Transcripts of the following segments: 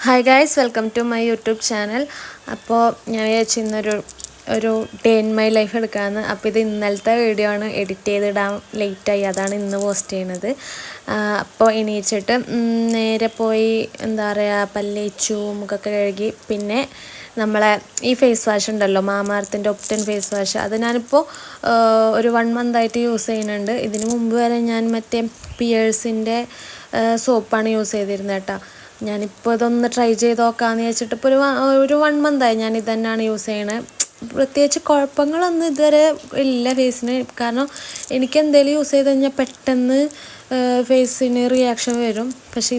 Hi guys, welcome to my YouTube channel. അപ്പോൾ ഞാൻ വിചാരിച്ചു ഒരു ഡേ ഇൻ മൈ ലൈഫ് എടുക്കാമെന്ന്. അപ്പോൾ ഇത് ഇന്നലത്തെ വീഡിയോ ആണ്, എഡിറ്റ് ചെയ്തിടാൻ ലേറ്റായി, അതാണ് ഇന്ന് പോസ്റ്റ് ചെയ്യുന്നത്. അപ്പോൾ എണീച്ചിട്ട് നേരെ പോയി എന്താ പറയുക, പല്ലേച്ചു, മുഖമൊക്കെ കഴുകി. പിന്നെ നമ്മളെ ഈ ഫേസ് വാഷ് ഉണ്ടല്ലോ, മാമാർത്തിൻ്റെ ഒപ്റ്റൻ ഫേസ് വാഷ്, അത് ഞാനിപ്പോൾ ഒരു 1 മന്തായിട്ട് യൂസ് ചെയ്യുന്നുണ്ട്. ഇതിന് മുമ്പ് വരെ ഞാൻ മറ്റേ പിയേഴ്സിൻ്റെ സോപ്പാണ് യൂസ് ചെയ്തിരുന്നത് കേട്ടോ. ഞാനിപ്പോൾ ഇതൊന്ന് ട്രൈ ചെയ്ത് നോക്കാമെന്ന് വെച്ചിട്ട് ഇപ്പോൾ ഒരു 1 മന്തായി ഞാൻ ഇത് തന്നെയാണ് യൂസ് ചെയ്യണത്. പ്രത്യേകിച്ച് കുഴപ്പങ്ങളൊന്നും ഇതുവരെ ഇല്ല ഫേസിന്. കാരണം എനിക്ക് എന്തെങ്കിലും യൂസ് ചെയ്ത് കഴിഞ്ഞാൽ പെട്ടെന്ന് ഫേസിന് റിയാക്ഷൻ വരും. പക്ഷെ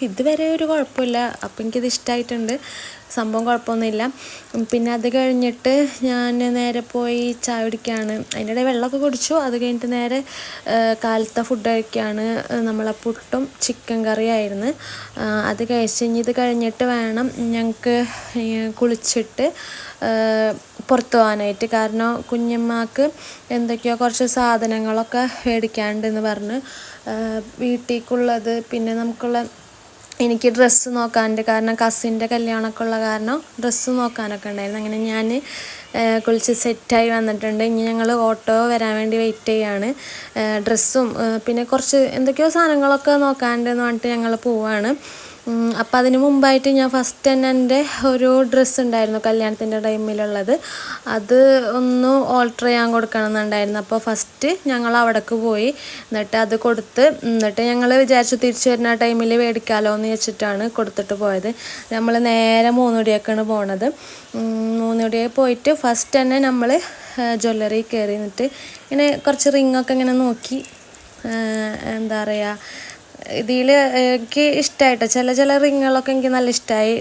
ഇതുവരെ ഒരു കുഴപ്പമില്ല. അപ്പം എനിക്കിത് ഇഷ്ടമായിട്ടുണ്ട്, സംഭവം കുഴപ്പമൊന്നുമില്ല. പിന്നെ അത് കഴിഞ്ഞിട്ട് ഞാൻ നേരെ പോയി ചായ കുടിക്കുകയാണ്. അതിൻ്റെ വെള്ളമൊക്കെ കുടിച്ചു. അത് കഴിഞ്ഞിട്ട് നേരെ കാലത്തെ ഫുഡ് കഴിക്കുകയാണ്. നമ്മളെ പുട്ടും ചിക്കൻ കറിയായിരുന്നു. അത് ഇത് കഴിഞ്ഞിട്ട് വേണം ഞങ്ങൾക്ക് കുളിച്ചിട്ട് പുറത്തു പോകാനായിട്ട്. കാരണം കുഞ്ഞമ്മക്ക് എന്തൊക്കെയോ കുറച്ച് സാധനങ്ങളൊക്കെ മേടിക്കാനുണ്ടെന്ന് പറഞ്ഞ് വീട്ടിലേക്കുള്ളത്, പിന്നെ എനിക്ക് ഡ്രസ്സ് നോക്കാനുണ്ട്. കാരണം കസിൻ്റെ കല്യാണമൊക്കെ ഉള്ള കാരണം ഡ്രസ്സ് നോക്കാനൊക്കെ ഉണ്ടായിരുന്നു. അങ്ങനെ ഞാൻ കുളിച്ച് സെറ്റായി വന്നിട്ടുണ്ട്. ഇനി ഞങ്ങൾ ഓട്ടോ വരാൻ വേണ്ടി വെയിറ്റ് ചെയ്യാണ്. ഡ്രസ്സും പിന്നെ കുറച്ച് എന്തൊക്കെയോ സാധനങ്ങളൊക്കെ നോക്കാനുണ്ടെന്ന് പറഞ്ഞിട്ട് ഞങ്ങൾ പോവാണ്. അപ്പോൾ അതിന് മുമ്പായിട്ട് ഞാൻ ഫസ്റ്റ് തന്നെ എൻ്റെ ഒരു ഡ്രസ്സ് ഉണ്ടായിരുന്നു കല്യാണത്തിൻ്റെ ടൈമിലുള്ളത്, അത് ഒന്ന് ഓൾട്ടർ ചെയ്യാൻ കൊടുക്കണം എന്നുണ്ടായിരുന്നു. അപ്പോൾ ഫസ്റ്റ് ഞങ്ങൾ അവിടേക്ക് പോയി, എന്നിട്ട് അത് കൊടുത്ത്, എന്നിട്ട് ഞങ്ങൾ വിചാരിച്ചു തിരിച്ചു വരുന്ന ടൈമിൽ മേടിക്കാമല്ലോ എന്ന് വെച്ചിട്ടാണ് കൊടുത്തിട്ട് പോയത്. നമ്മൾ നേരെ മൂന്നുടിയൊക്കെയാണ് പോണത്. മൂന്നുടിയെ പോയിട്ട് ഫസ്റ്റ് തന്നെ നമ്മൾ ജ്വല്ലറി കയറി, എന്നിട്ട് ഇങ്ങനെ കുറച്ച് റിങ്ങൊക്കെ ഇങ്ങനെ നോക്കി. എന്താ പറയുക, ഇതിൽ എനിക്ക് ഇഷ്ടമായിട്ടോ, ചില റിങ്ങുകളൊക്കെ എനിക്ക് നല്ല ഇഷ്ടമായി.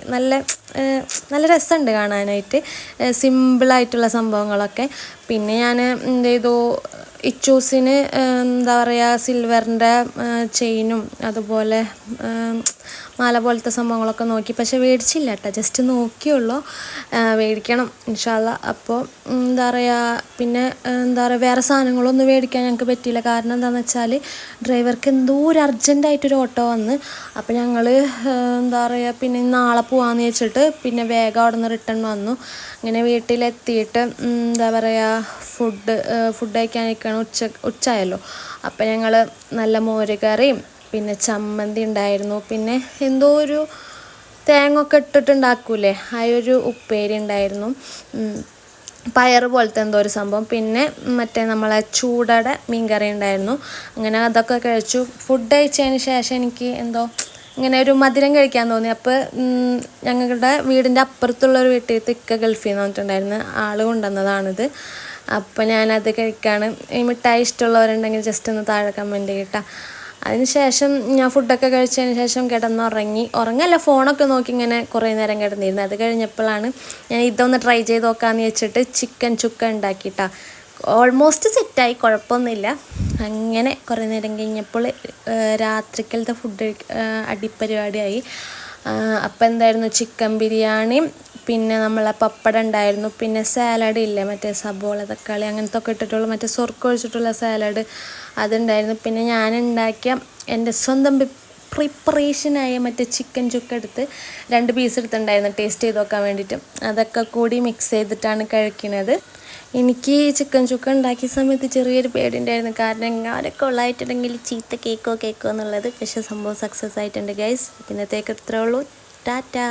നല്ല രസമുണ്ട് കാണാനായിട്ട്, സിമ്പിളായിട്ടുള്ള സംഭവങ്ങളൊക്കെ. പിന്നെ ഞാൻ എന്ത് ചെയ്തു, ഇച്ചൂസിന് എന്താ പറയുക സിൽവറിൻ്റെ ചെയിനും അതുപോലെ മാല പോലത്തെ സംഭവങ്ങളൊക്കെ നോക്കി. പക്ഷെ മേടിച്ചില്ല കേട്ടോ, ജസ്റ്റ് നോക്കിയുള്ളൂ. മേടിക്കണം ഇൻഷാ അല്ലാ. അപ്പോൾ എന്താ പറയുക, പിന്നെ എന്താ പറയുക, വേറെ സാധനങ്ങളൊന്നും മേടിക്കാൻ ഞങ്ങൾക്ക് പറ്റിയില്ല. കാരണം എന്താണെന്ന് വെച്ചാൽ ഡ്രൈവർക്ക് എന്തോ ഒരു അർജൻറ്റായിട്ടൊരു ഓട്ടോ വന്ന്. അപ്പോൾ ഞങ്ങൾ എന്താ പറയുക, പിന്നെ നാളെ പോകാമെന്ന് വെച്ചിട്ട് പിന്നെ വേഗം അവിടെ നിന്ന് റിട്ടേൺ വന്നു. അങ്ങനെ വീട്ടിലെത്തിയിട്ട് എന്താ പറയുക, ഫുഡ് കഴിക്കാനൊക്കെയാണ്. ഉച്ചയായല്ലോ. അപ്പോൾ ഞങ്ങൾ നല്ല മോര് കറിയും പിന്നെ ചമ്മന്തി ഉണ്ടായിരുന്നു, പിന്നെ എന്തോ ഒരു തേങ്ങയൊക്കെ ഇട്ടിട്ടുണ്ടാക്കൂലേ, ആ ഒരു ഉപ്പേരി ഉണ്ടായിരുന്നു, പയർ പോലത്തെ എന്തോ ഒരു സംഭവം. പിന്നെ മറ്റേ നമ്മളെ ചൂടയുടെ മീൻകറി ഉണ്ടായിരുന്നു. അങ്ങനെ അതൊക്കെ കഴിച്ചു. ഫുഡ് കഴിച്ചതിന് ശേഷം എനിക്ക് എന്തോ ഇങ്ങനെ ഒരു മധുരം കഴിക്കാൻ തോന്നി. അപ്പോൾ ഞങ്ങളുടെ വീടിൻ്റെ അപ്പുറത്തുള്ളൊരു വീട്ടിൽ ഇക്ക ഗൾഫിൽ നിന്ന് വന്നിട്ടുണ്ടായിരുന്നു, ആൾ കൊണ്ടുവന്നതാണിത്. അപ്പോൾ ഞാനത് കഴിക്കാണ്. ഈ മിഠായി ഇഷ്ടമുള്ളവരുണ്ടെങ്കിൽ ജസ്റ്റ് ഒന്ന് താഴെ കമൻറ്റ് ചെയ്യട്ടോ. അതിന് ശേഷം ഞാൻ ഫുഡൊക്കെ കഴിച്ചതിന് ശേഷം ഉറങ്ങല്ല, ഫോണൊക്കെ നോക്കി ഇങ്ങനെ കുറേ നേരം കിടന്നിരുന്നു. അത് കഴിഞ്ഞപ്പോഴാണ് ഞാൻ ഇതൊന്ന് ട്രൈ ചെയ്ത് നോക്കാമെന്ന് വെച്ചിട്ട് ചിക്കൻ ചുക്ക ഉണ്ടാക്കിയിട്ടാ. ഓൾമോസ്റ്റ് സെറ്റായി, കുഴപ്പമൊന്നുമില്ല. അങ്ങനെ കുറേ നേരം കഴിഞ്ഞപ്പോൾ രാത്രിക്കലത്തെ ഫുഡ് അടിപരിപാടിയായി. അപ്പം എന്തായിരുന്നു, ചിക്കൻ ബിരിയാണിയും പിന്നെ നമ്മളെ പപ്പടം ഉണ്ടായിരുന്നു, പിന്നെ സാലഡ് ഇല്ലേ, മറ്റേ സബോള തക്കാളി അങ്ങനത്തെ ഒക്കെ ഇട്ടിട്ടുള്ള മറ്റേ സൊർക്ക് ഒഴിച്ചിട്ടുള്ള സാലഡ് അതുണ്ടായിരുന്നു. പിന്നെ ഞാൻ ഉണ്ടാക്കിയ എൻ്റെ സ്വന്തം പ്രിപ്പറേഷനായ മറ്റേ ചിക്കൻ ചുക്ക എടുത്ത് 2 പീസ് എടുത്തിട്ടുണ്ടായിരുന്നു ടേസ്റ്റ് ചെയ്ത് നോക്കാൻ വേണ്ടിയിട്ട്. അതൊക്കെ കൂടി മിക്സ് ചെയ്തിട്ടാണ് കഴിക്കുന്നത്. എനിക്ക് ചിക്കൻ ചുക്ക ഉണ്ടാക്കിയ സമയത്ത് ചെറിയൊരു പേടിയുണ്ടായിരുന്നു, കാരണം എങ്ങാനൊക്കെ ഉള്ളതായിട്ടുണ്ടെങ്കിൽ ചീത്ത കേക്കോ എന്നുള്ളത്. പക്ഷേ സംഭവം സക്സസ് ആയിട്ടുണ്ട് ഗൈസ്. ഇന്നത്തേക്ക് ഇത്രേ ഉള്ളൂ. ടാറ്റാ.